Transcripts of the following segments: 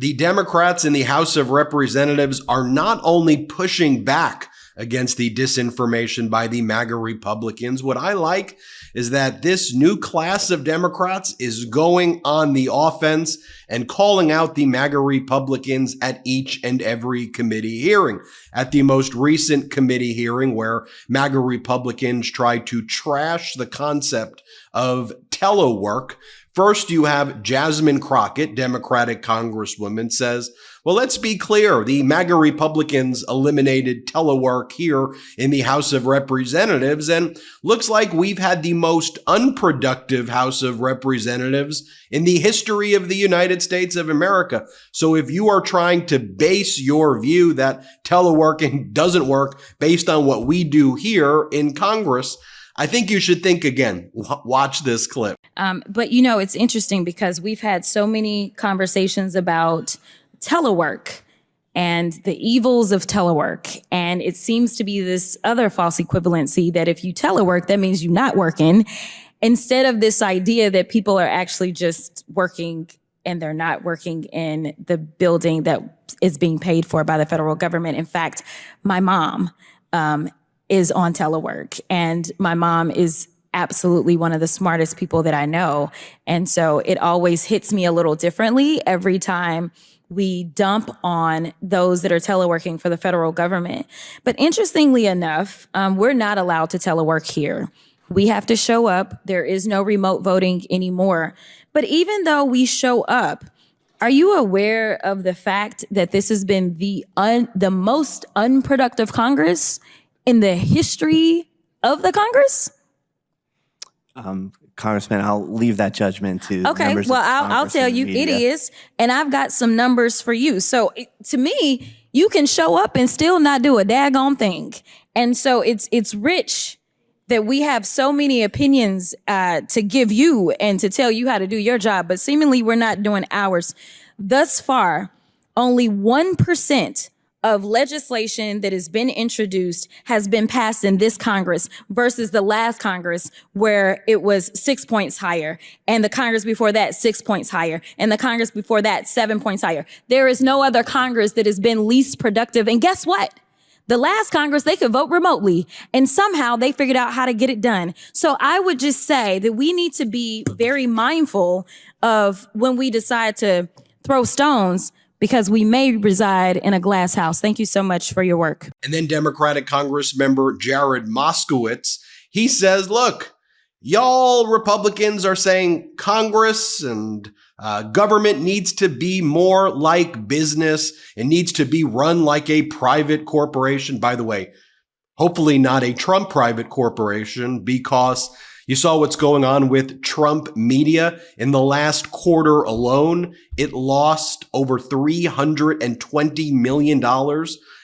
The Democrats in the House of Representatives are not only pushing back against the disinformation by the MAGA Republicans. What I like is that this new class of Democrats is going on the offense and calling out the MAGA Republicans at each and every committee hearing. At the most recent committee hearing where MAGA Republicans tried to trash the concept of telework, first, you have Jasmine Crockett, Democratic Congresswoman, says, well, let's be clear. The MAGA Republicans eliminated telework here in the House of Representatives, and looks like we've had the most unproductive House of Representatives in the history of the United States of America. So if you are trying to base your view that teleworking doesn't work based on what we do here in Congress, I think you should think again. Watch this clip. But, you know, it's interesting because we've had so many conversations about telework and the evils of telework. And it seems to be this other false equivalency that if you telework, that means you're not working, instead of this idea that people are actually just working and they're not working in the building that is being paid for by the federal government. In fact, my mom is on telework, and my mom is absolutely one of the smartest people that I know. And so it always hits me a little differently every time we dump on those that are teleworking for the federal government. But interestingly enough, we're not allowed to telework here. We have to show up. There is no remote voting anymore. But even though we show up, are you aware of the fact that this has been the most unproductive Congress in the history of the Congress? Congressman, I'll leave that judgment to members of Congress. I'll tell you, it is. And I've got some numbers for you. So to me, you can show up and still not do a daggone thing. And so it's rich that we have so many opinions to give you and to tell you how to do your job, but seemingly we're not doing ours. Thus far, only 1% of legislation that has been introduced has been passed in this Congress versus the last Congress where it was 6 points higher, and the Congress before that 6 points higher, and the Congress before that 7 points higher. There is no other Congress that has been least productive. And guess what? The last Congress, they could vote remotely, and somehow they figured out how to get it done. So I would just say that we need to be very mindful of when we decide to throw stones, because we may reside in a glass house. Thank you so much for your work. And then Democratic Congress member Jared Moskowitz, he says, look, y'all Republicans are saying Congress and government needs to be more like business. It needs to be run like a private corporation. By the way, hopefully not a Trump private corporation, because you saw what's going on with Trump media. In the last quarter alone, it lost over $320 million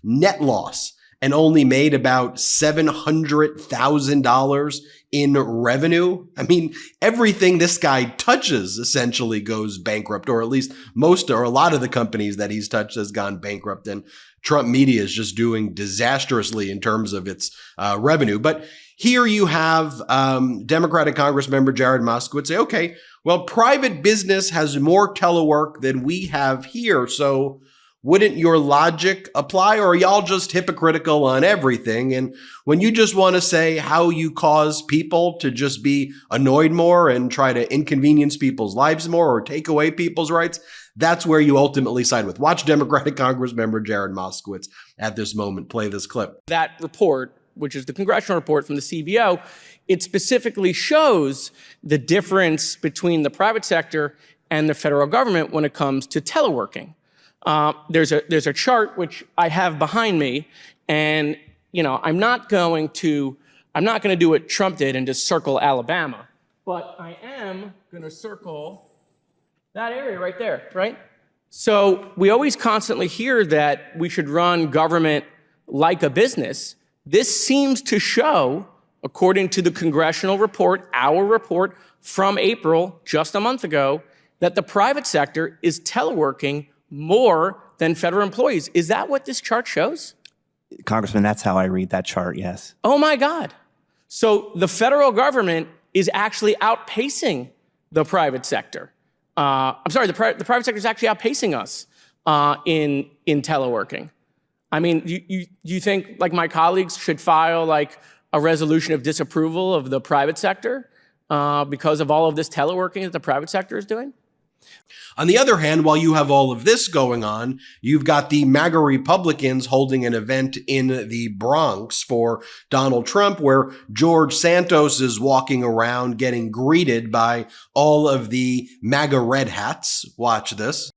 net loss and only made about $700,000 in revenue. I mean, everything this guy touches essentially goes bankrupt, or at least most or a lot of the companies that he's touched has gone bankrupt. And Trump media is just doing disastrously in terms of its revenue. But here you have Democratic Congress member Jared Moskowitz say, okay, well, private business has more telework than we have here. So wouldn't your logic apply, or are y'all just hypocritical on everything? And when you just want to say how you cause people to just be annoyed more and try to inconvenience people's lives more or take away people's rights, that's where you ultimately side with. Watch Democratic Congress member Jared Moskowitz at this moment play this clip. That report, which is the congressional report from the CBO, it specifically shows the difference between the private sector and the federal government when it comes to teleworking. There's a chart which I have behind me, and I'm not going to do what Trump did and just circle Alabama, but I am going to circle that area right there, right? So we always constantly hear that we should run government like a business. This seems to show, according to the congressional report, our report from April, just a month ago, that the private sector is teleworking more than federal employees. Is that what this chart shows? Congressman, that's how I read that chart, yes. Oh my God. So the federal government is actually outpacing the private sector. I'm sorry, the private sector is actually outpacing us. in teleworking. I mean, you think like my colleagues should file like a resolution of disapproval of the private sector because of all of this teleworking that the private sector is doing? On the other hand, while you have all of this going on, you've got the MAGA Republicans holding an event in the Bronx for Donald Trump, where George Santos is walking around getting greeted by all of the MAGA red hats. Watch this.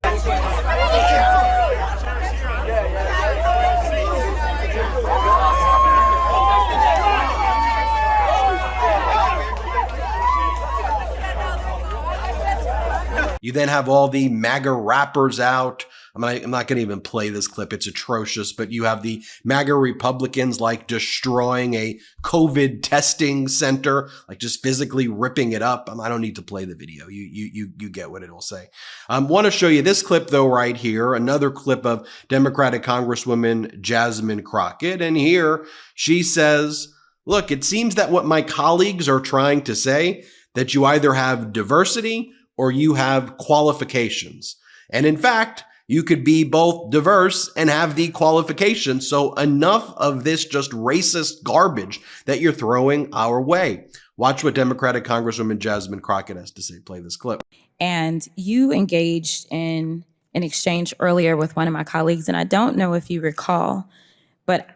You then have all the MAGA rappers out. I'm not going to even play this clip. It's atrocious. But you have the MAGA Republicans like destroying a COVID testing center, like just physically ripping it up. I don't need to play the video. You get what it will say. I want to show you this clip though right here. Another clip of Democratic Congresswoman Jasmine Crockett. And here she says, look, it seems that what my colleagues are trying to say, that you either have diversity or you have qualifications. And in fact, you could be both diverse and have the qualifications. So enough of this just racist garbage that you're throwing our way. Watch what Democratic Congresswoman Jasmine Crockett has to say. Play this clip. And you engaged in an exchange earlier with one of my colleagues, and I don't know if you recall, but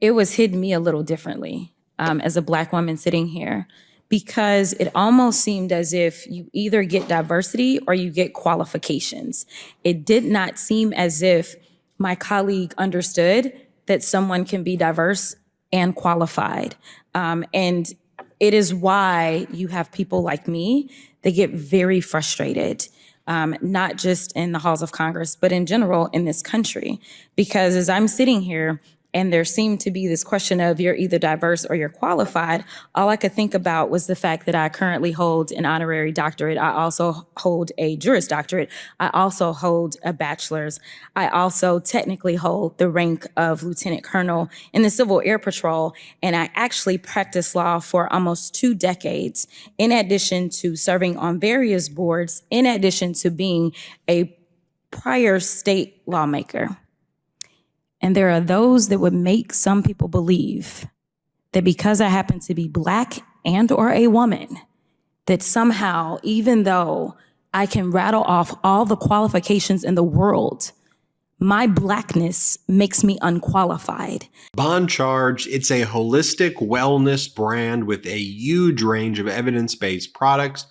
it was hitting me a little differently as a Black woman sitting here, because it almost seemed as if you either get diversity or you get qualifications. It did not seem as if my colleague understood that someone can be diverse and qualified. And it is why you have people like me that get very frustrated, not just in the halls of Congress, but in general in this country. Because as I'm sitting here, and there seemed to be this question of you're either diverse or you're qualified, all I could think about was the fact that I currently hold an honorary doctorate. I also hold a Juris Doctorate. I also hold a bachelor's. I also technically hold the rank of Lieutenant Colonel in the Civil Air Patrol. And I actually practiced law for almost 2 decades, in addition to serving on various boards, in addition to being a prior state lawmaker. And there are those that would make some people believe that because I happen to be Black and or a woman, that somehow, even though I can rattle off all the qualifications in the world, my Blackness makes me unqualified. Bond Charge, it's a holistic wellness brand with a huge range of evidence-based products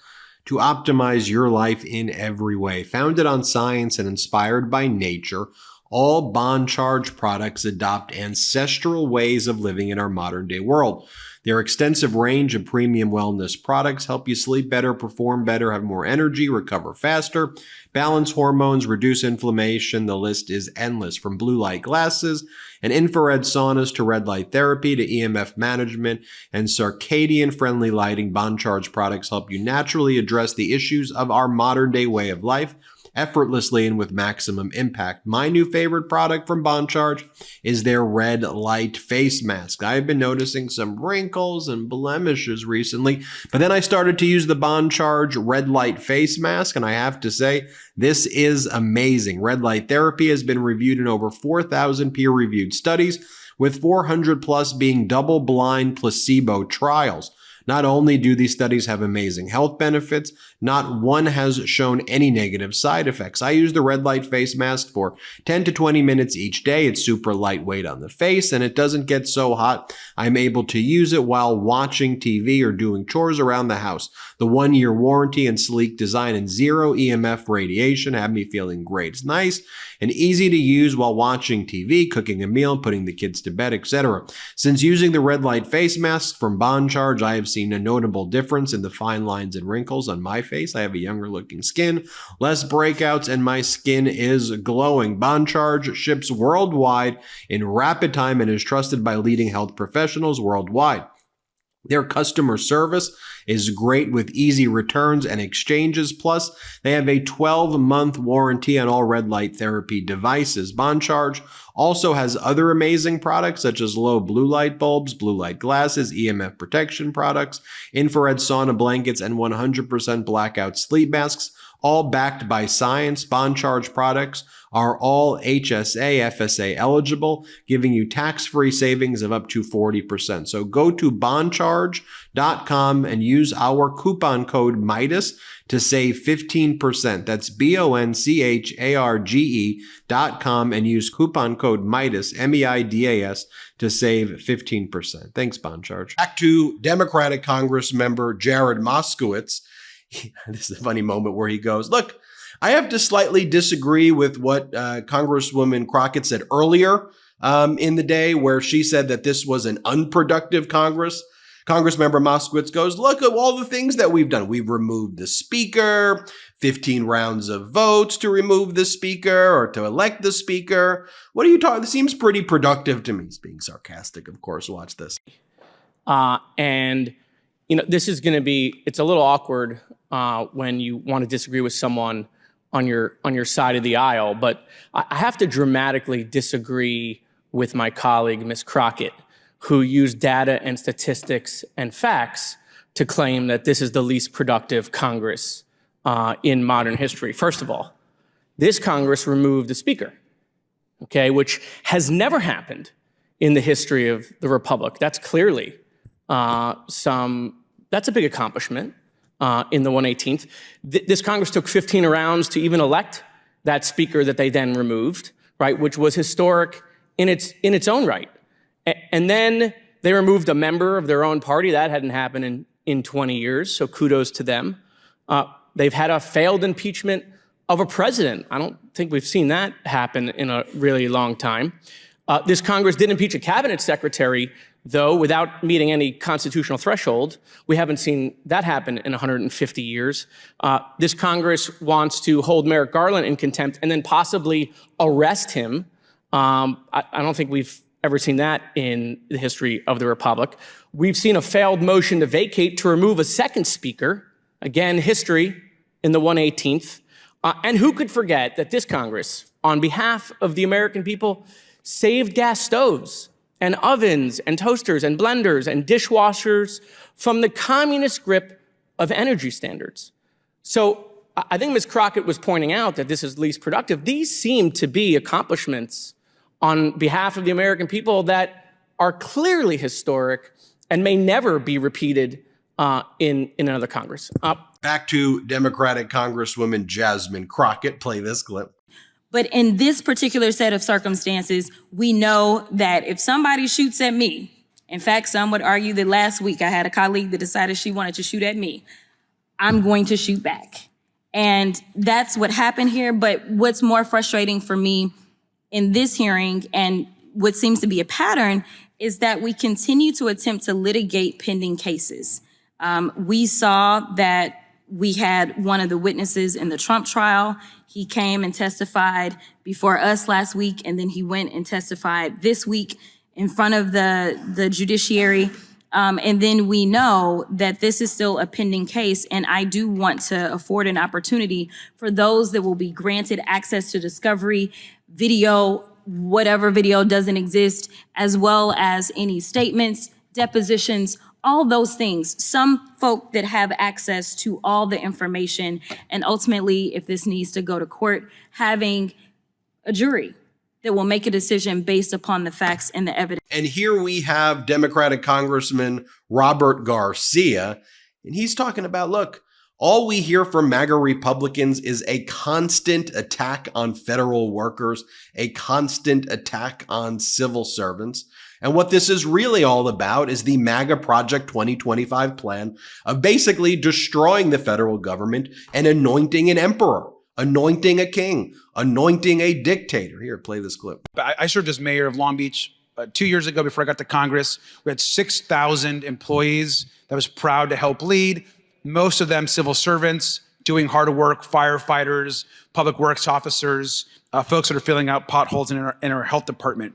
to optimize your life in every way. Founded on science and inspired by nature, all Bond Charge products adopt ancestral ways of living in our modern day world. Their extensive range of premium wellness products help you sleep better, perform better, have more energy, recover faster, balance hormones, reduce inflammation. The list is endless. From blue light glasses and infrared saunas to red light therapy to EMF management and circadian friendly lighting, Bond Charge products help you naturally address the issues of our modern day way of life effortlessly and with maximum impact. My new favorite product from Bond Charge is their red light face mask. I've been noticing some wrinkles and blemishes recently, but then I started to use the Bond Charge red light face mask, and I have to say, this is amazing. Red light therapy has been reviewed in over 4,000 peer-reviewed studies, with 400 plus being double-blind placebo trials. Not only do these studies have amazing health benefits, not one has shown any negative side effects. I use the red light face mask for 10 to 20 minutes each day. It's super lightweight on the face and it doesn't get so hot. I'm able to use it while watching TV or doing chores around the house. The 1-year warranty and sleek design and 0 EMF radiation have me feeling great. It's nice and easy to use while watching TV, cooking a meal, putting the kids to bed, etc. Since using the red light face mask from Bond Charge, I have seen a notable difference in the fine lines and wrinkles on my face. I have a younger looking skin, less breakouts, and my skin is glowing. Bond Charge ships worldwide in rapid time and is trusted by leading health professionals worldwide. Their customer service is great with easy returns and exchanges. Plus, they have a 12-month warranty on all red light therapy devices. Bond Charge also has other amazing products such as low blue light bulbs, blue light glasses, EMF protection products, infrared sauna blankets, and 100% blackout sleep masks, all backed by science. Bond charge products are all HSA, FSA eligible, giving you tax-free savings of up to 40%. So go to bondcharge.com and use our coupon code MIDAS to save 15%. That's BONCHARGE.com and use coupon code MIDAS, MEIDAS, to save 15%. Thanks, Bond Charge. Back to Democratic Congress member Jared Moskowitz. This is a funny moment where he goes, look, I have to slightly disagree with what Congresswoman Crockett said earlier in the day, where she said that this was an unproductive Congress. Congressmember Moskowitz goes, look at all the things that we've done. We've removed the speaker, 15 rounds of votes to remove the speaker or to elect the speaker. What are you talking? This seems pretty productive to me. He's being sarcastic, of course. Watch this. And, you know, this is going to be, it's a little awkward when you want to disagree with someone on your side of the aisle, but I have to dramatically disagree with my colleague, Ms. Crockett, who used data and statistics and facts to claim that this is the least productive Congress in modern history. First of all, this Congress removed the speaker, okay, which has never happened in the history of the Republic. That's clearly that's a big accomplishment in the 118th. This Congress took 15 rounds to even elect that speaker that they then removed, right, which was historic in its own right. And then they removed a member of their own party. That hadn't happened in 20 years, so kudos to them. They've had a failed impeachment of a president. I don't think we've seen that happen in a really long time. This Congress did impeach a cabinet secretary, though, without meeting any constitutional threshold. We haven't seen that happen in 150 years. This Congress wants to hold Merrick Garland in contempt and then possibly arrest him. I don't think we've ever seen that in the history of the Republic. We've seen a failed motion to vacate to remove a second speaker. Again, history in the 118th. And who could forget that this Congress, on behalf of the American people, saved gas stoves and ovens and toasters and blenders and dishwashers from the communist grip of energy standards. So I think Ms. Crockett was pointing out that this is least productive. These seem to be accomplishments on behalf of the American people that are clearly historic and may never be repeated in another Congress. Back to Democratic Congresswoman Jasmine Crockett. Play this clip. But in this particular set of circumstances, we know that if somebody shoots at me, in fact, some would argue that last week I had a colleague that decided she wanted to shoot at me, I'm going to shoot back. And that's what happened here. But what's more frustrating for me in this hearing, and what seems to be a pattern, is that we continue to attempt to litigate pending cases. We saw that we had one of the witnesses in the Trump trial. He came and testified before us last week, and then he went and testified this week in front of the judiciary. And then we know that this is still a pending case, and I do want to afford an opportunity for those that will be granted access to discovery, video, whatever video doesn't exist, as well as any statements, depositions, all those things. Some folk that have access to all the information, and ultimately, if this needs to go to court, having a jury that will make a decision based upon the facts and the evidence. And here we have Democratic Congressman Robert Garcia, and he's talking about, look, all we hear from MAGA Republicans is a constant attack on federal workers, a constant attack on civil servants. And what this is really all about is the MAGA Project 2025 plan of basically destroying the federal government and anointing an emperor, anointing a king, anointing a dictator. Here, play this clip. I served as mayor of Long Beach 2 years ago before I got to Congress. We had 6,000 employees that I was proud to help lead, most of them civil servants doing hard work, firefighters, public works officers, folks that are filling out potholes in our health department.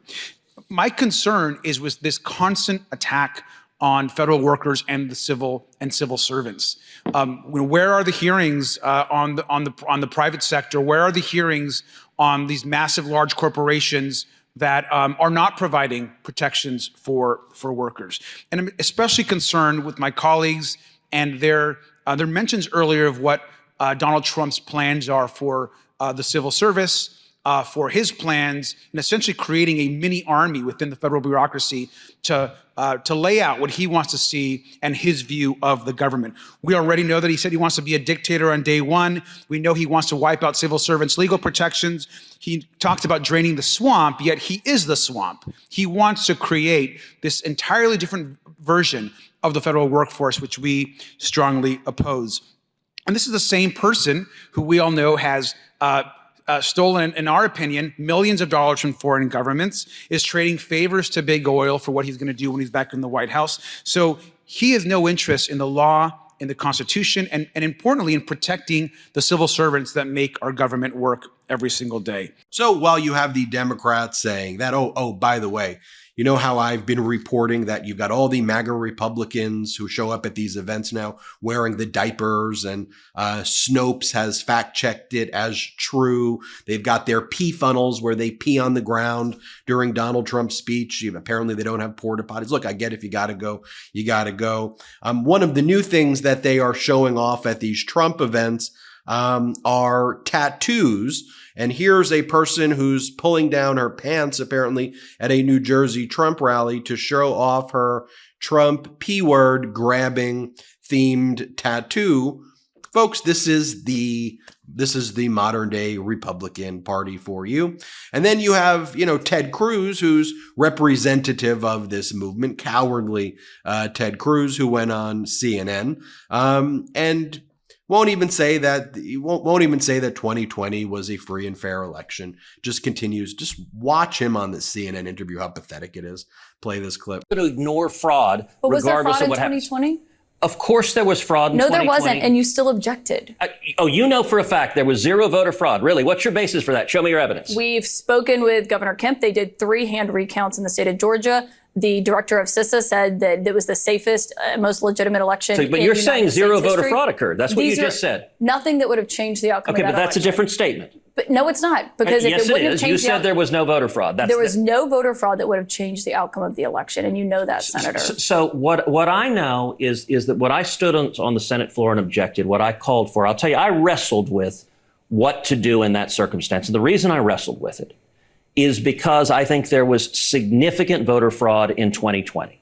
My concern is with this constant attack on federal workers and the civil servants. Where are the hearings on the private sector? Where are the hearings on these massive, large corporations that are not providing protections for workers? And I'm especially concerned with my colleagues and their mentions earlier of what Donald Trump's plans are for the civil service, for his plans, and essentially creating a mini army within the federal bureaucracy to lay out what he wants to see and his view of the government. We already know that he said he wants to be a dictator on day one. We know he wants to wipe out civil servants' legal protections. He talks about draining the swamp, yet he is the swamp. He wants to create this entirely different version of the federal workforce, which we strongly oppose. And this is the same person who we all know has stolen, in our opinion, millions of dollars from foreign governments, is trading favors to big oil for what he's going to do when he's back in the White House. So he has no interest in the law, in the Constitution, and importantly, in protecting the civil servants that make our government work every single day. So while you have the Democrats saying that, oh, by the way, you know how I've been reporting that you've got all the MAGA Republicans who show up at these events now wearing the diapers, and Snopes has fact-checked it as true. They've got their pee funnels where they pee on the ground during Donald Trump's speech. Apparently they don't have porta potties. Look, I get if you got to go, you got to go. One of the new things that they are showing off at these Trump events are tattoos. And here's a person who's pulling down her pants, apparently, at a New Jersey Trump rally to show off her Trump P-word grabbing themed tattoo. Folks, this is the modern day Republican Party for you. And then you have, Ted Cruz, who's representative of this movement, cowardly Ted Cruz, who went on CNN and won't even say that 2020 was a free and fair election. Just continues. Just watch him on the CNN interview, how pathetic it is. Play this clip. To ignore fraud, but was there regardless fraud of what in 2020? happens. Of course there was fraud in 2020. No, there wasn't, and you still objected. You know for a fact there was zero voter fraud. Really? What's your basis for that? Show me your evidence. We've spoken with Governor Kemp. They did 3 hand recounts in the state of Georgia. The director of CISA said that it was the safest, most legitimate election. But you're saying zero voter fraud occurred. That's what you just said. Nothing that would have changed the outcome of that election. Okay, but that's a different statement. But no, it's not. Because if yes, it wouldn't it have is. changed You said there was no voter fraud. There was no voter fraud that would have changed the outcome of the election, and you know that, Senator. So what I know is that what I stood on the Senate floor and objected, what I called for, I'll tell you, I wrestled with what to do in that circumstance. And the reason I wrestled with it is because I think there was significant voter fraud in 2020.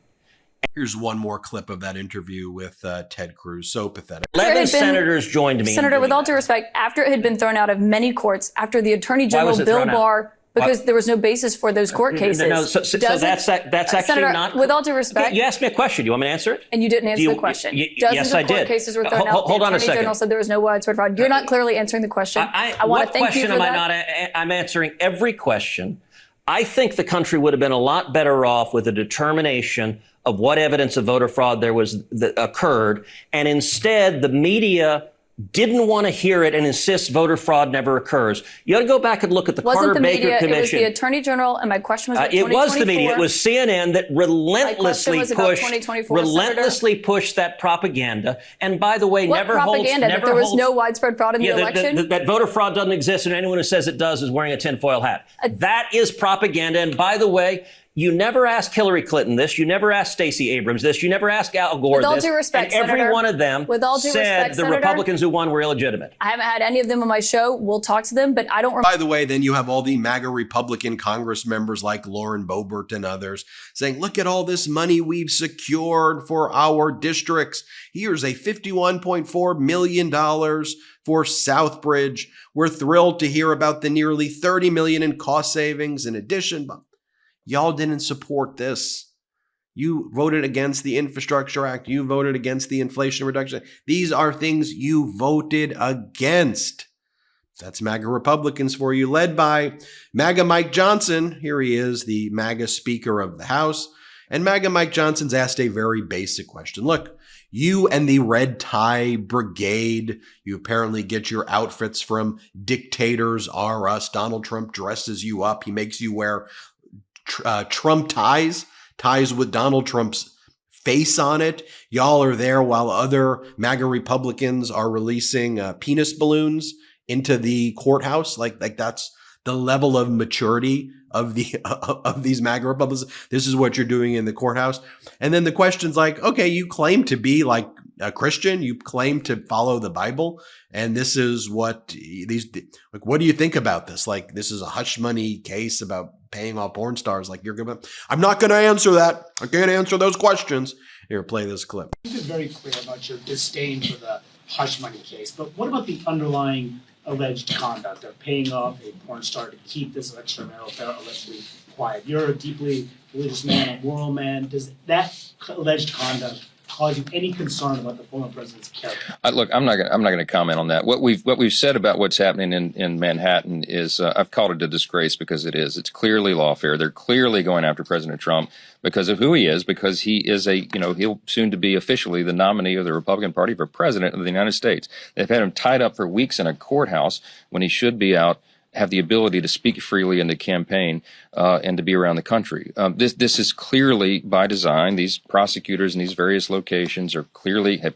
Here's one more clip of that interview with Ted Cruz. So pathetic. 11 senators joined me. Senator, with all due respect, after it had been thrown out of many courts, after the Attorney General Bill Barr, because there was no basis for those court cases. No, so that's actually Senator, not. With all due respect, okay, you asked me a question. Do you want me to answer it? And you didn't answer the question. Yes, I did. Court cases were thrown out. Hold on a second. The Attorney General said there was no widespread fraud. You're not clearly answering the question. I want to thank you for that. What question am I not? I'm answering every question. I think the country would have been a lot better off with a determination of what evidence of voter fraud there was that occurred, and instead the media didn't want to hear it and insists voter fraud never occurs. You ought to go back and look at the Carter-Baker Commission. It was the Attorney General, and my question was about 2024. It was the media. It was CNN that relentlessly pushed that propaganda. And by the way, what propaganda? That there was no widespread fraud in the election? That voter fraud doesn't exist, and anyone who says it does is wearing a tinfoil hat. That is propaganda. And by the way, you never asked Hillary Clinton this. You never asked Stacey Abrams this. You never asked Al Gore this. With all due respect, and every Senator, one of them said the Republicans who won were illegitimate. I haven't had any of them on my show. We'll talk to them, but I don't. By the way, then you have all the MAGA Republican Congress members like Lauren Boebert and others saying, look at all this money we've secured for our districts. Here's a $51.4 million for Southbridge. We're thrilled to hear about the nearly $30 million in cost savings in addition. Y'all didn't support this. You voted against the Infrastructure Act. You voted against the Inflation Reduction Act. These are things you voted against. That's MAGA Republicans for you, led by MAGA Mike Johnson. Here he is, the MAGA Speaker of the House. And MAGA Mike Johnson's asked a very basic question. Look, you and the red tie brigade, you apparently get your outfits from Dictators R Us. Donald Trump dresses you up. He makes you wear Trump ties with Donald Trump's face on it. Y'all are there while other MAGA Republicans are releasing penis balloons into the courthouse. Like that's the level of maturity of these MAGA Republicans. This is what you're doing in the courthouse. And then the question's like, okay, you claim to be like a Christian. You claim to follow the Bible. And this is what like, what do you think about this? Like, this is a hush money case about paying off porn stars. Like, I'm not going to answer that. I can't answer those questions. Here, play this clip. This is very clear about your disdain for the hush money case, but what about the underlying alleged conduct of paying off a porn star to keep this extramarital affair allegedly quiet? You're a deeply religious man, a moral man. Does that alleged conduct cause you any concern about the former president's character? Look, I'm not going to comment on that. What we've said about what's happening in Manhattan is I've called it a disgrace because it is. It's clearly lawfare. They're clearly going after President Trump because of who he is, because he is he'll soon to be officially the nominee of the Republican Party for president of the United States. They've had him tied up for weeks in a courthouse when he should be out, have the ability to speak freely in the campaign and to be around the country. This is clearly by design. These prosecutors in these various locations have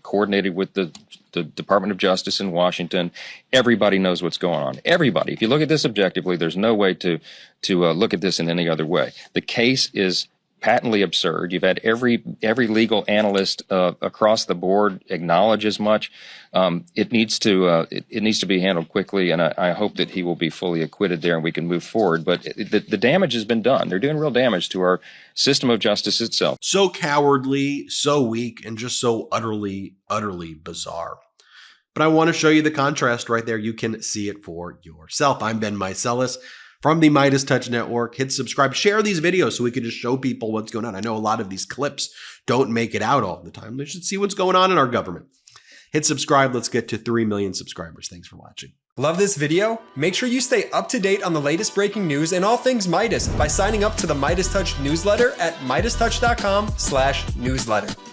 coordinated with the Department of Justice in Washington. Everybody knows what's going on. Everybody. If you look at this objectively, there's no way to look at this in any other way. The case is patently absurd. You've had every legal analyst across the board acknowledge as much. It needs to be handled quickly, and I hope that he will be fully acquitted there and we can move forward. But the damage has been done. They're doing real damage to our system of justice itself. So cowardly, so weak, and just so utterly, utterly bizarre. But I want to show you the contrast right there. You can see it for yourself. I'm Ben Meiselas from the MeidasTouch Network. Hit subscribe, share these videos so we can just show people what's going on. I know a lot of these clips don't make it out all the time. They should see what's going on in our government. Hit subscribe. Let's get to 3 million subscribers. Thanks for watching. Love this video? Make sure you stay up to date on the latest breaking news and all things Meidas by signing up to the MeidasTouch newsletter at MeidasTouch.com/newsletter.